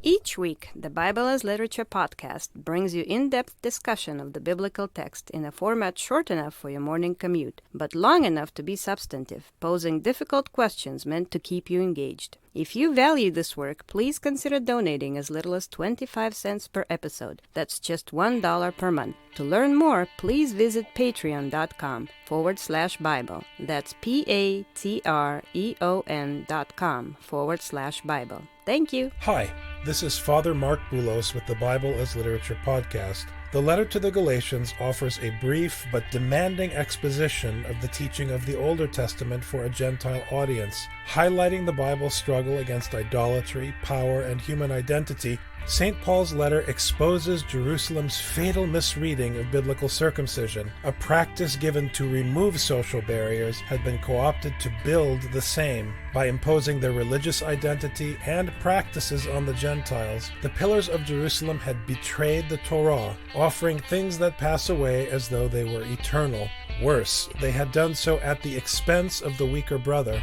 Each week, the Bible as Literature podcast brings you in-depth discussion of the biblical text in a format short enough for your morning commute, but long enough to be substantive, posing difficult questions meant to keep you engaged. If you value this work, please consider donating as little as 25 cents per episode. That's just $1 per month. To learn more, please visit patreon.com/Bible. That's patreon.com/Bible. Thank you. Hi, this is Father Mark Boulos with the Bible as Literature podcast. The letter to the Galatians offers a brief but demanding exposition of the teaching of the Older Testament for a Gentile audience, highlighting the Bible's struggle against idolatry, power, and human identity. St. Paul's letter exposes Jerusalem's fatal misreading of biblical circumcision. A practice given to remove social barriers had been co-opted to build the same. By imposing their religious identity and practices on the Gentiles, the pillars of Jerusalem had betrayed the Torah, offering things that pass away as though they were eternal. Worse, they had done so at the expense of the weaker brother.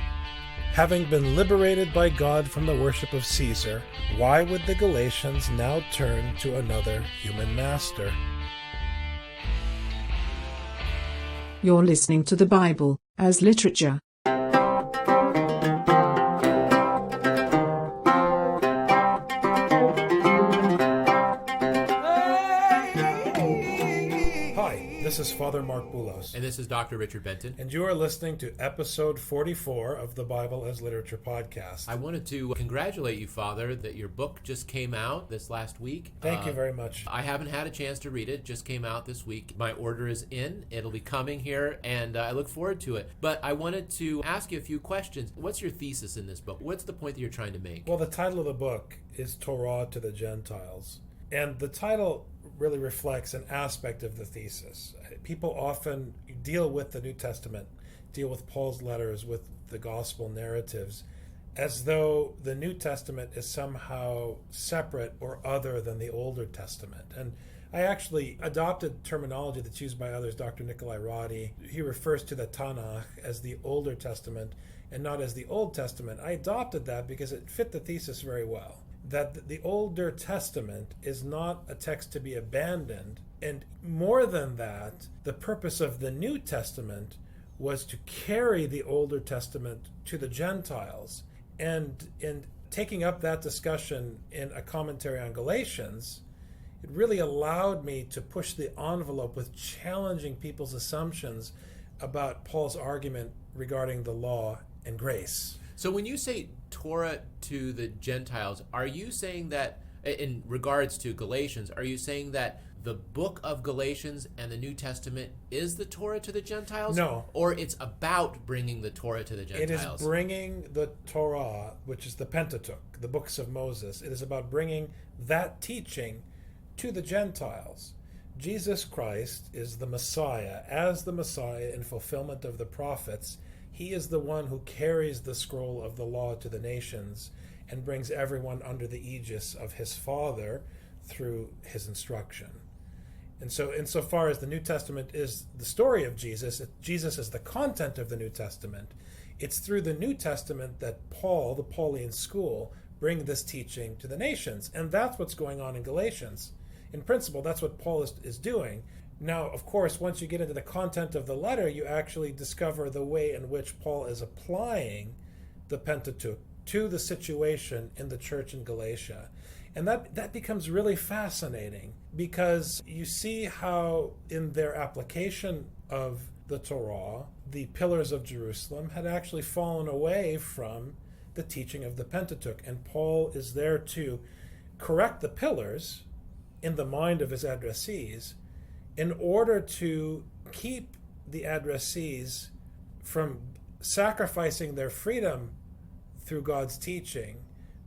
Having been liberated by God from the worship of Caesar, why would the Galatians now turn to another human master? You're listening to the Bible as Literature. This is Father Mark Boulos. And this is Dr. Richard Benton. And you are listening to episode 44 of the Bible as Literature podcast. I wanted to congratulate you, Father, that your book just came out this last week. Thank you very much. I haven't had a chance to read it. Just came out this week. My order is in. It'll be coming here, and I look forward to it. But I wanted to ask you a few questions. What's your thesis in this book? What's the point that you're trying to make? Well, the title of the book is Torah to the Gentiles. And the title really reflects an aspect of the thesis. People often deal with the New Testament, deal with Paul's letters, with the gospel narratives, as though the New Testament is somehow separate or other than the Older Testament. And I actually adopted terminology that's used by others, Dr. Nikolai Roddy. He refers to the Tanakh as the Older Testament and not as the Old Testament. I adopted that because it fit the thesis very well. That the Older Testament is not a text to be abandoned. And more than that, the purpose of the New Testament was to carry the Older Testament to the Gentiles. And in taking up that discussion in a commentary on Galatians, it really allowed me to push the envelope with challenging people's assumptions about Paul's argument regarding the law and grace. So when you say Torah to the Gentiles, are you saying that, in regards to Galatians, are you saying that the book of Galatians and the New Testament is the Torah to the Gentiles? No. Or it's about bringing the Torah to the Gentiles? It is bringing the Torah, which is the Pentateuch, the books of Moses. It is about bringing that teaching to the Gentiles. Jesus Christ is the Messiah. As the Messiah in fulfillment of the prophets, he is the one who carries the scroll of the law to the nations and brings everyone under the aegis of his Father through his instruction. And so insofar as the New Testament is the story of Jesus, Jesus is the content of the New Testament. It's through the New Testament that Paul, the Pauline school, bring this teaching to the nations. And that's what's going on in Galatians. In principle, that's what Paul is doing. Now, of course, once you get into the content of the letter, you actually discover the way in which Paul is applying the Pentateuch to the situation in the church in Galatia. And that becomes really fascinating because you see how in their application of the Torah, the pillars of Jerusalem had actually fallen away from the teaching of the Pentateuch. And Paul is there to correct the pillars in the mind of his addressees in order to keep the addressees from sacrificing their freedom through God's teaching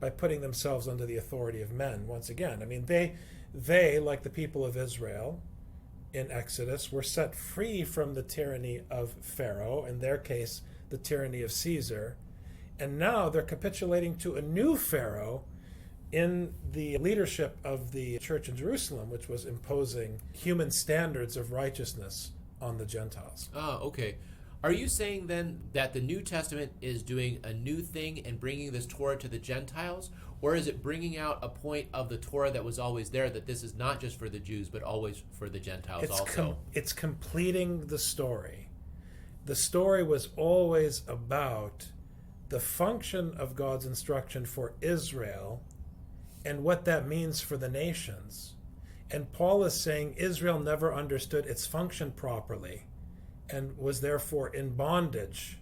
by putting themselves under the authority of men. Once again, I mean, they like the people of Israel in Exodus, were set free from the tyranny of Pharaoh, in their case, the tyranny of Caesar, and now they're capitulating to a new Pharaoh in the leadership of the church in Jerusalem, which was imposing human standards of righteousness on the Gentiles. Oh, okay. Are you saying then that the New Testament is doing a new thing and bringing this Torah to the Gentiles? Or is it bringing out a point of the Torah that was always there, that this is not just for the Jews, but always for the Gentiles also? It's completing the story. The story was always about the function of God's instruction for Israel and what that means for the nations. And Paul is saying Israel never understood its function properly and was therefore in bondage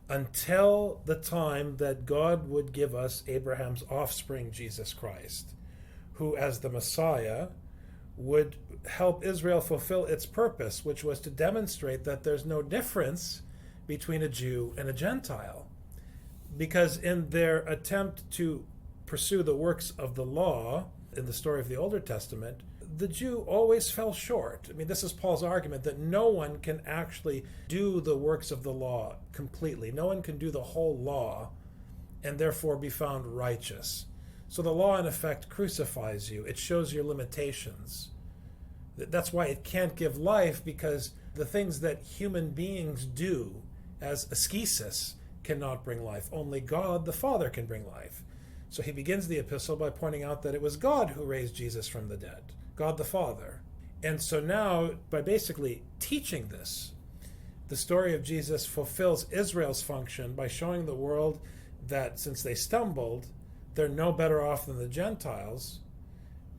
until the time that God would give us Abraham's offspring, Jesus Christ, who as the Messiah would help Israel fulfill its purpose, which was to demonstrate that there's no difference between a Jew and a Gentile. Because in their attempt to pursue the works of the law in the story of the Old Testament, the Jew always fell short. I mean, this is Paul's argument that no one can actually do the works of the law completely. No one can do the whole law and therefore be found righteous. So the law, in effect, crucifies you. It shows your limitations. That's why it can't give life, because the things that human beings do as ascesis cannot bring life. Only God the Father can bring life. So he begins the epistle by pointing out that it was God who raised Jesus from the dead, God the Father. And so now, by basically teaching this, the story of Jesus fulfills Israel's function by showing the world that since they stumbled, they're no better off than the Gentiles.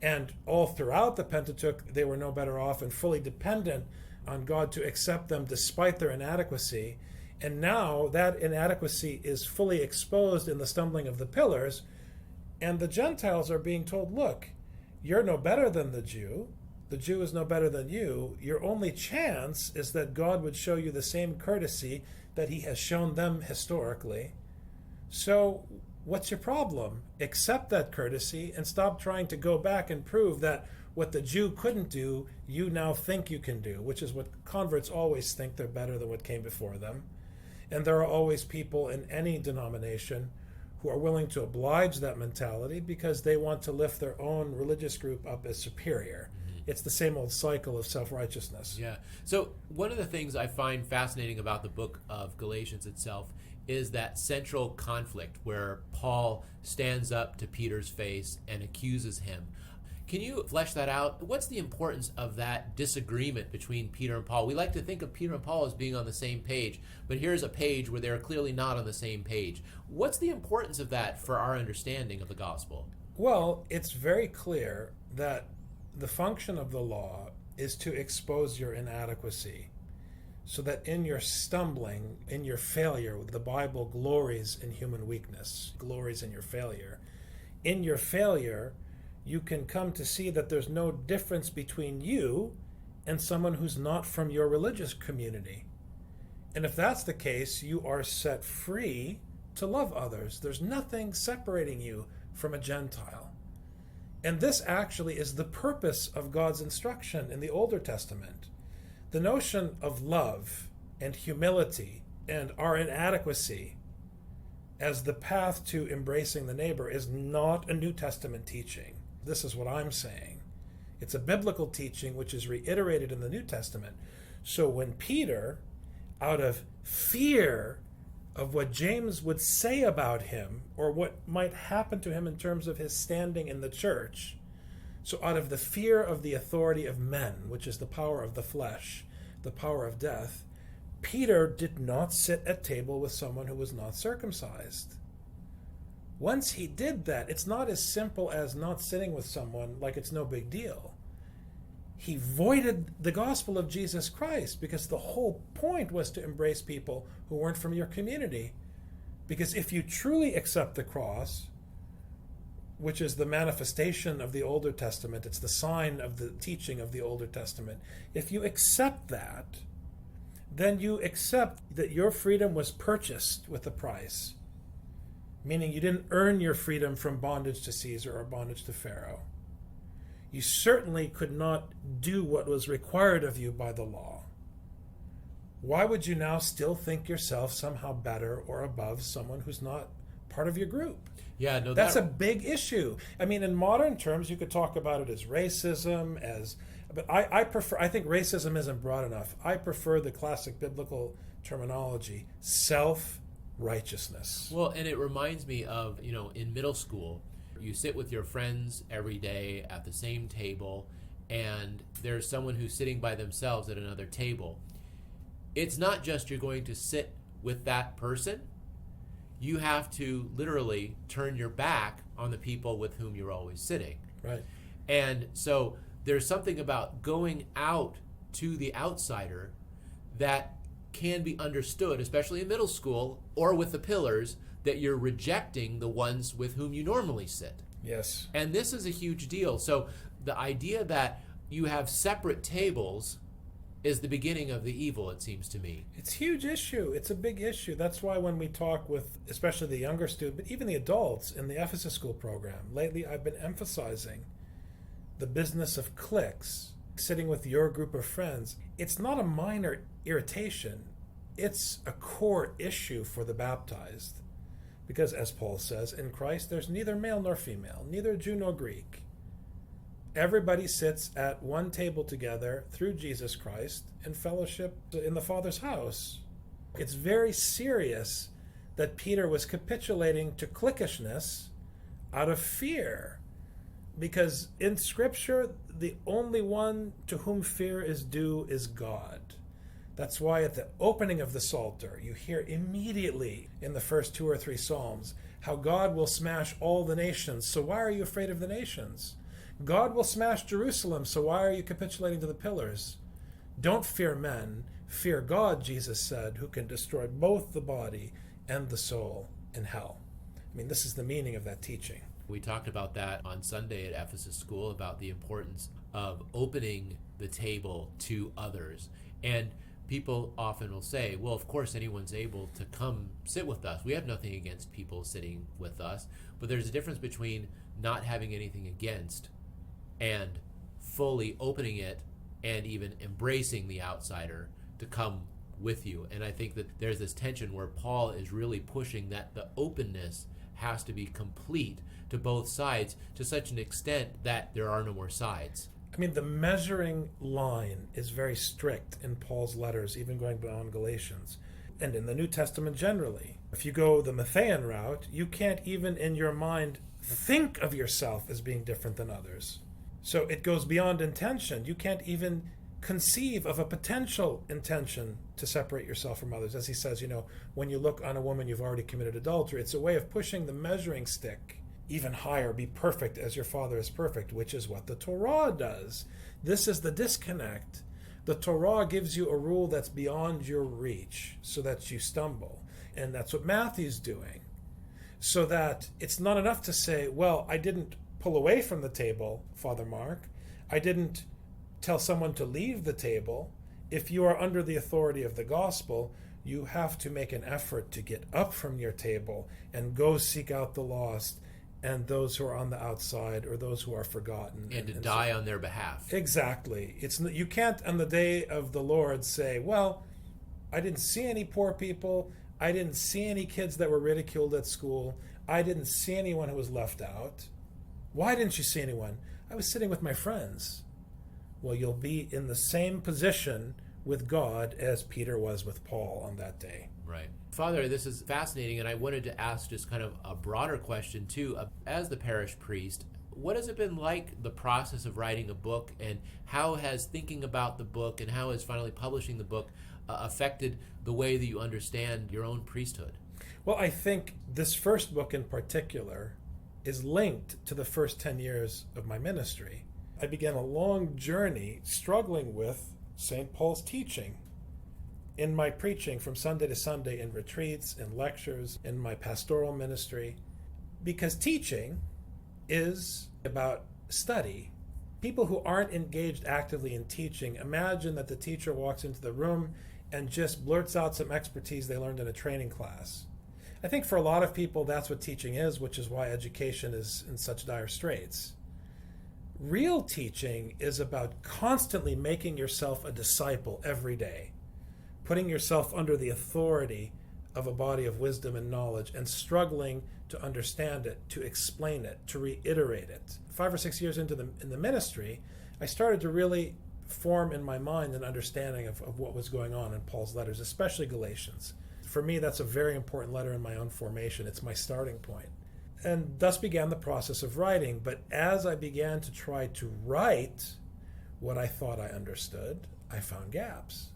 And all throughout the Pentateuch, they were no better off and fully dependent on God to accept them despite their inadequacy. And now that inadequacy is fully exposed in the stumbling of the pillars, and the Gentiles are being told, look, you're no better than the Jew. The Jew is no better than you. Your only chance is that God would show you the same courtesy that he has shown them historically. So what's your problem? Accept that courtesy and stop trying to go back and prove that what the Jew couldn't do, you now think you can do, which is what converts always think they're better than what came before them. And there are always people in any denomination who are willing to oblige that mentality because they want to lift their own religious group up as superior. It's the same old cycle of self-righteousness. Yeah. So one of the things I find fascinating about the book of Galatians itself is that central conflict where Paul stands up to Peter's face and accuses him. Can you flesh that out? What's the importance of that disagreement between Peter and Paul? We like to think of Peter and Paul as being on the same page, but here's a page where they're clearly not on the same page. What's the importance of that for our understanding of the gospel? Well, it's very clear that the function of the law is to expose your inadequacy, so that in your stumbling, in your failure, the Bible glories in human weakness, glories in your failure. In your failure, you can come to see that there's no difference between you and someone who's not from your religious community. And if that's the case, you are set free to love others. There's nothing separating you from a Gentile. And this actually is the purpose of God's instruction in the Older Testament. The notion of love and humility and our inadequacy as the path to embracing the neighbor is not a New Testament teaching. This is what I'm saying. It's a biblical teaching which is reiterated in the New Testament. So when Peter, out of fear of what James would say about him or what might happen to him in terms of his standing in the church, so out of the fear of the authority of men, which is the power of the flesh, the power of death, Peter did not sit at table with someone who was not circumcised. Once he did that, it's not as simple as not sitting with someone like it's no big deal. He voided the gospel of Jesus Christ because the whole point was to embrace people who weren't from your community. Because if you truly accept the cross, which is the manifestation of the Older Testament, it's the sign of the teaching of the Older Testament, if you accept that, then you accept that your freedom was purchased with a price. Meaning you didn't earn your freedom from bondage to Caesar or bondage to Pharaoh. You certainly could not do what was required of you by the law. Why would you now still think yourself somehow better or above someone who's not part of your group? Yeah, no, that's a big issue. I mean, in modern terms, you could talk about it as racism, but I think racism isn't broad enough. I prefer the classic biblical terminology, self-righteousness. Well, and it reminds me of, in middle school, you sit with your friends every day at the same table, and there's someone who's sitting by themselves at another table. It's not just you're going to sit with that person. You have to literally turn your back on the people with whom you're always sitting. Right. And so there's something about going out to the outsider that can be understood, especially in middle school or with the pillars, that you're rejecting the ones with whom you normally sit. Yes. And this is a huge deal. So the idea that you have separate tables is the beginning of the evil, it seems to me. It's a huge issue. It's a big issue. That's why when we talk with, especially the younger students, but even the adults in the Ephesus School program, lately I've been emphasizing the business of cliques, sitting with your group of friends. It's not a minor irritation. It's a core issue for the baptized. Because, as Paul says, in Christ there's neither male nor female, neither Jew nor Greek. Everybody sits at one table together through Jesus Christ in fellowship in the Father's house. It's very serious that Peter was capitulating to cliquishness out of fear. Because in Scripture, the only one to whom fear is due is God. That's why at the opening of the Psalter, you hear immediately in the first 2 or 3 Psalms how God will smash all the nations. So why are you afraid of the nations? God will smash Jerusalem, so why are you capitulating to the pillars? Don't fear men, fear God, Jesus said, who can destroy both the body and the soul in hell. I mean, this is the meaning of that teaching. We talked about that on Sunday at Ephesus School, about the importance of opening the table to others. And people often will say, well, of course anyone's able to come sit with us. We have nothing against people sitting with us. But there's a difference between not having anything against and fully opening it and even embracing the outsider to come with you. And I think that there's this tension where Paul is really pushing that the openness has to be complete to both sides, to such an extent that there are no more sides. I mean, the measuring line is very strict in Paul's letters, even going beyond Galatians, and in the New Testament generally. If you go the Matthean route, you can't even in your mind think of yourself as being different than others. So it goes beyond intention. You can't even conceive of a potential intention to separate yourself from others. As he says, when you look on a woman, you've already committed adultery. It's a way of pushing the measuring stick even higher. Be perfect as your Father is perfect, which is what the Torah does. This is the disconnect. The Torah gives you a rule that's beyond your reach so that you stumble. And that's what Matthew's doing. So that it's not enough to say, well, I didn't pull away from the table, Father Mark. I didn't tell someone to leave the table. If you are under the authority of the gospel, you have to make an effort to get up from your table and go seek out the lost and those who are on the outside or those who are forgotten. And to die on their behalf. Exactly. You can't on the day of the Lord say, well, I didn't see any poor people. I didn't see any kids that were ridiculed at school. I didn't see anyone who was left out. Why didn't you see anyone? I was sitting with my friends. Well, you'll be in the same position with God as Peter was with Paul on that day. Right. Father, this is fascinating, and I wanted to ask just kind of a broader question, too. As the parish priest, what has it been like, the process of writing a book, and how has thinking about the book and how has finally publishing the book affected the way that you understand your own priesthood? Well, I think this first book in particular is linked to the first 10 years of my ministry. I began a long journey struggling with St. Paul's teaching in my preaching from Sunday to Sunday, in retreats, in lectures, in my pastoral ministry, because teaching is about study. People who aren't engaged actively in teaching imagine that the teacher walks into the room and just blurts out some expertise they learned in a training class. I think for a lot of people that's what teaching is, which is why education is in such dire straits. Real teaching is about constantly making yourself a disciple every day, putting yourself under the authority of a body of wisdom and knowledge and struggling to understand it, to explain it, to reiterate it. 5 or 6 years into the ministry, I started to really form in my mind an understanding of what was going on in Paul's letters, especially Galatians. For me, that's a very important letter in my own formation. It's my starting point. And thus began the process of writing. But as I began to try to write what I thought I understood, I found gaps.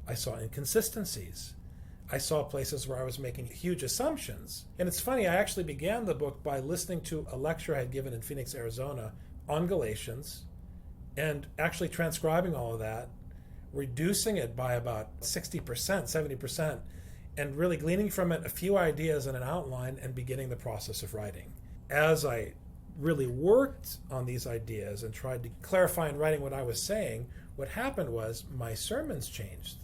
I saw inconsistencies. I saw places where I was making huge assumptions. And it's funny, I actually began the book by listening to a lecture I had given in Phoenix, Arizona on Galatians, and actually transcribing all of that, reducing it by about 60%, 70%, and really gleaning from it a few ideas and an outline and beginning the process of writing. As I really worked on these ideas and tried to clarify in writing what I was saying, what happened was my sermons changed.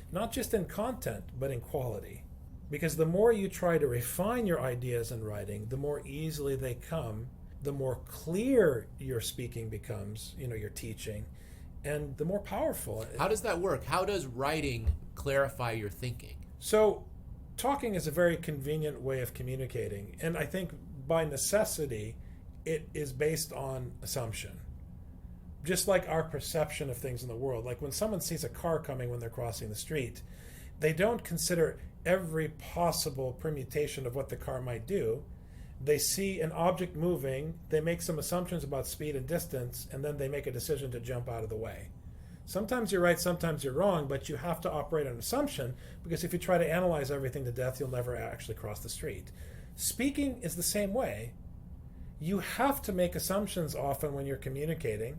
Not just in content, but in quality. Because the more you try to refine your ideas in writing, the more easily they come, the more clear your speaking becomes, your teaching, and the more powerful. How does that work? How does writing clarify your thinking? So, talking is a very convenient way of communicating, and I think by necessity, it is based on assumption. Just like our perception of things in the world. Like when someone sees a car coming when they're crossing the street, they don't consider every possible permutation of what the car might do. They see an object moving, they make some assumptions about speed and distance, and then they make a decision to jump out of the way. Sometimes you're right, sometimes you're wrong, but you have to operate on assumption, because if you try to analyze everything to death, you'll never actually cross the street. Speaking is the same way. You have to make assumptions often when you're communicating,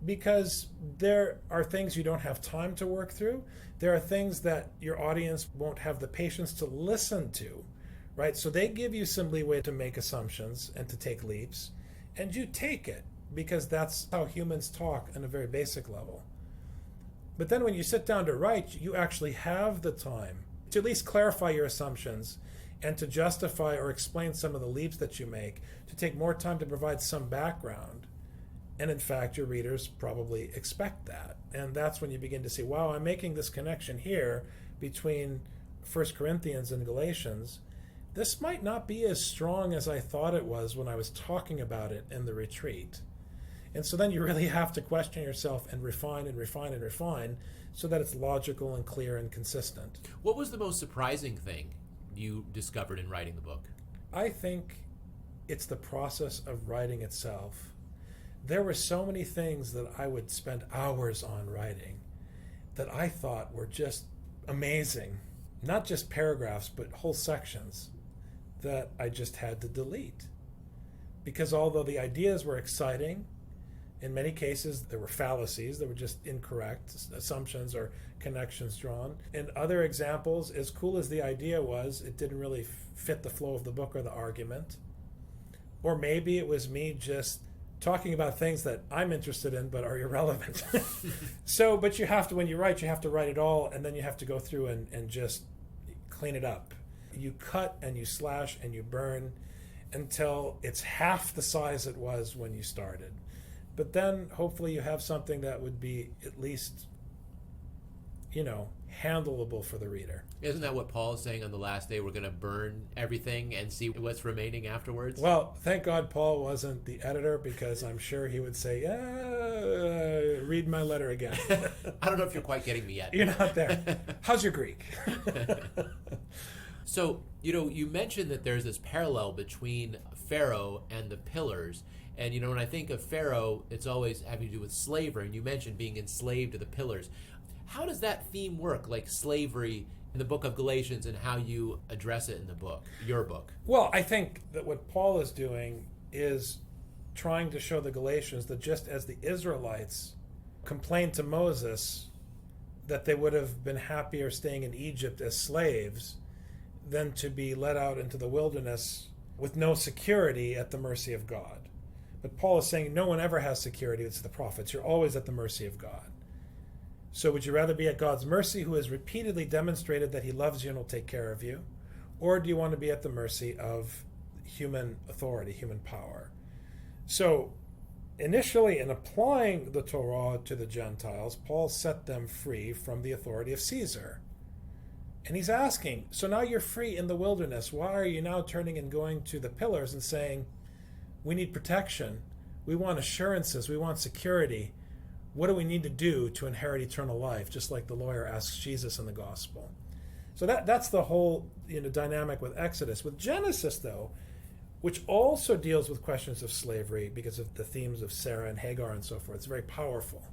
because there are things you don't have time to work through. There are things that your audience won't have the patience to listen to, right? So they give you some leeway to make assumptions and to take leaps, and you take it, because that's how humans talk on a very basic level. But then when you sit down to write, you actually have the time to at least clarify your assumptions and to justify or explain some of the leaps that you make, to take more time to provide some background. And in fact, your readers probably expect that. And that's when you begin to see, wow, I'm making this connection here between 1 Corinthians and Galatians. This might not be as strong as I thought it was when I was talking about it in the retreat. And so then you really have to question yourself and refine and refine and refine so that it's logical and clear and consistent. What was the most surprising thing you discovered in writing the book? I think it's the process of writing itself. There were so many things that I would spend hours on writing that I thought were just amazing. Not just paragraphs, but whole sections that I just had to delete. Because although the ideas were exciting, in many cases there were fallacies, there were just incorrect assumptions or connections drawn. In other examples, as cool as the idea was, it didn't really fit the flow of the book or the argument. Or maybe it was me just talking about things that I'm interested in but are irrelevant. But you have to, when you write, you have to write it all, and then you have to go through and just clean it up. You cut and you slash and you burn until it's half the size it was when you started. But then hopefully you have something that would be at least, handleable for the reader. Isn't that what Paul is saying on the last day? We're going to burn everything and see what's remaining afterwards? Well, thank God Paul wasn't the editor, because I'm sure he would say, read my letter again. I don't know if you're quite getting me yet. You're not there. How's your Greek? So, you mentioned that there's this parallel between Pharaoh and the pillars. And, when I think of Pharaoh, it's always having to do with slavery. And you mentioned being enslaved to the pillars. How does that theme work, like slavery in the book of Galatians, and how you address it in the book, your book? Well, I think that what Paul is doing is trying to show the Galatians that just as the Israelites complained to Moses that they would have been happier staying in Egypt as slaves than to be led out into the wilderness with no security at the mercy of God. But Paul is saying no one ever has security. It's the prophets. You're always at the mercy of God. So would you rather be at God's mercy, who has repeatedly demonstrated that he loves you and will take care of you? Or do you want to be at the mercy of human authority, human power? So initially, in applying the Torah to the Gentiles, Paul set them free from the authority of Caesar. And he's asking, so now you're free in the wilderness. Why are you now turning and going to the pillars and saying, we need protection, we want assurances, we want security? what do we need to do to inherit eternal life, just like the lawyer asks Jesus in the gospel. So that's the whole dynamic with Exodus. With Genesis, though, which also deals with questions of slavery because of the themes of Sarah and Hagar and so forth, it's very powerful.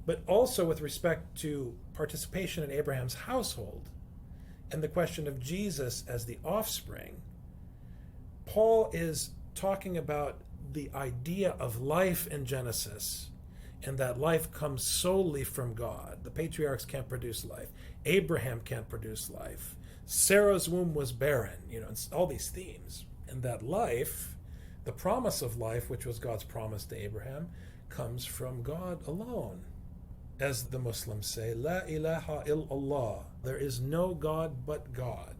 But also with respect to participation in Abraham's household and the question of Jesus as the offspring, Paul is talking about the idea of life in Genesis, and that life comes solely from God. The patriarchs can't produce life. Abraham can't produce life. Sarah's womb was barren, and all these themes. And that life, the promise of life, which was God's promise to Abraham, comes from God alone. As the Muslims say, La ilaha illallah. There is no God but God.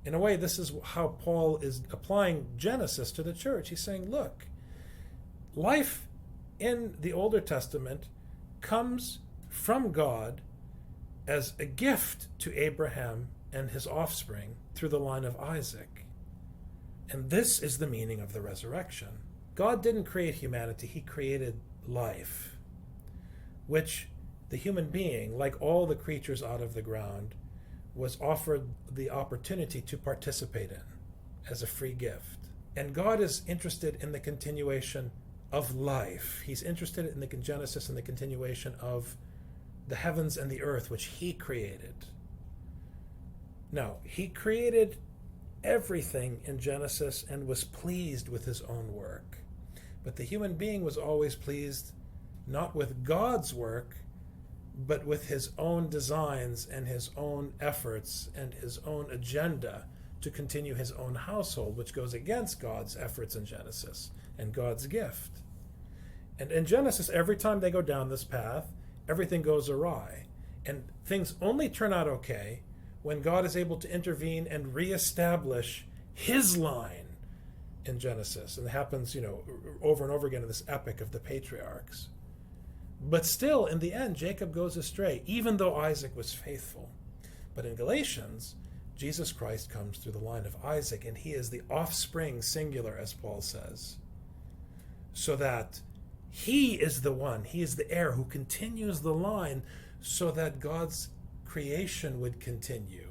In a way, this is how Paul is applying Genesis to the church. He's saying, look, life in the Older Testament comes from God as a gift to Abraham and his offspring through the line of Isaac. And this is the meaning of the resurrection. God didn't create humanity, he created life, which the human being, like all the creatures out of the ground, was offered the opportunity to participate in as a free gift. And God is interested in the continuation of life. He's interested in the Genesis and the continuation of the heavens and the earth, which he created. Now, he created everything in Genesis and was pleased with his own work. But the human being was always pleased not with God's work, but with his own designs and his own efforts and his own agenda to continue his own household, which goes against God's efforts in Genesis and God's gift. And in Genesis, every time they go down this path, everything goes awry. And things only turn out okay when God is able to intervene and reestablish his line in Genesis. And it happens, over and over again in this epic of the patriarchs. But still, in the end, Jacob goes astray, even though Isaac was faithful. But in Galatians, Jesus Christ comes through the line of Isaac, and he is the offspring, singular, as Paul says. So that he is the one, he is the heir who continues the line so that God's creation would continue.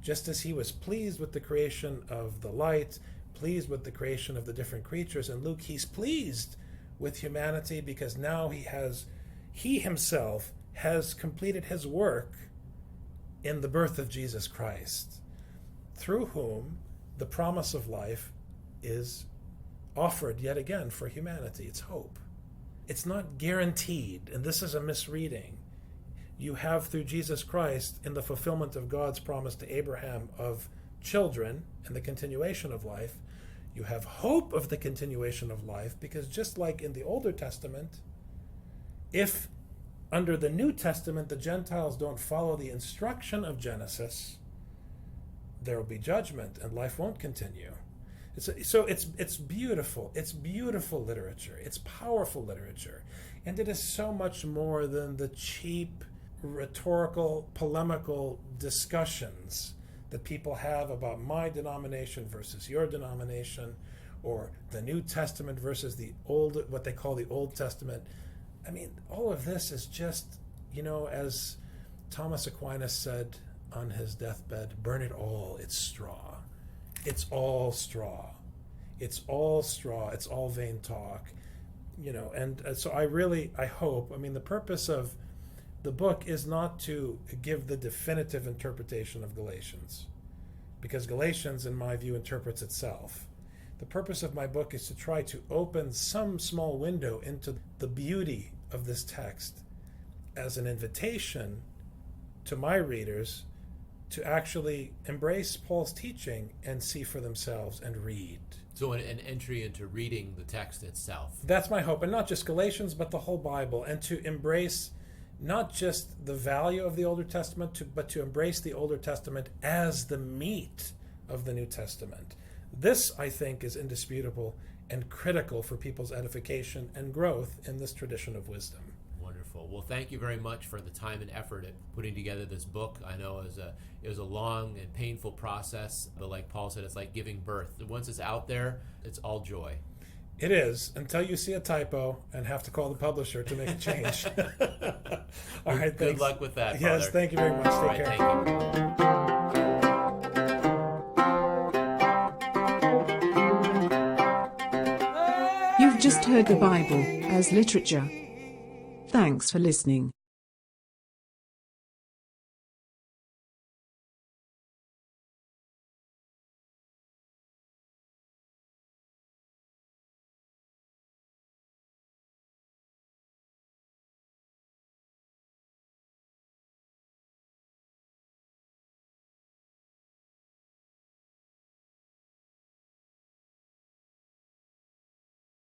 Just as he was pleased with the creation of the light, pleased with the creation of the different creatures in Luke, he's pleased with humanity because now he himself has completed his work in the birth of Jesus Christ, through whom the promise of life is offered yet again for humanity. It's hope. It's not guaranteed, and this is a misreading. You have through Jesus Christ, in the fulfillment of God's promise to Abraham of children and the continuation of life, you have hope of the continuation of life, because just like in the Older Testament, if under the New Testament the Gentiles don't follow the instruction of Genesis, there will be judgment and life won't continue. It's beautiful. It's beautiful literature. It's powerful literature. And it is so much more than the cheap, rhetorical, polemical discussions that people have about my denomination versus your denomination, or the New Testament versus the old, what they call the Old Testament. I mean, all of this is just, as Thomas Aquinas said on his deathbed, burn it all, it's straw. It's all straw. It's all straw. It's all vain talk. And so I hope, the purpose of the book is not to give the definitive interpretation of Galatians, because Galatians, in my view, interprets itself. The purpose of my book is to try to open some small window into the beauty of this text as an invitation to my readers to actually embrace Paul's teaching and see for themselves and read. So an entry into reading the text itself. That's my hope, and not just Galatians, but the whole Bible, and to embrace not just the value of the Older Testament, but to embrace the Older Testament as the meat of the New Testament. This, I think, is indisputable and critical for people's edification and growth in this tradition of wisdom. Wonderful. Well, thank you very much for the time and effort at putting together this book. I know it was a long and painful process, but like Paul said, it's like giving birth. Once it's out there, it's all joy. It is, until you see a typo and have to call the publisher to make a change. All right, Good thanks. luck with that, Yes, Father. thank you very much. All Take right, care. You've just heard the Bible as literature. Thanks for listening.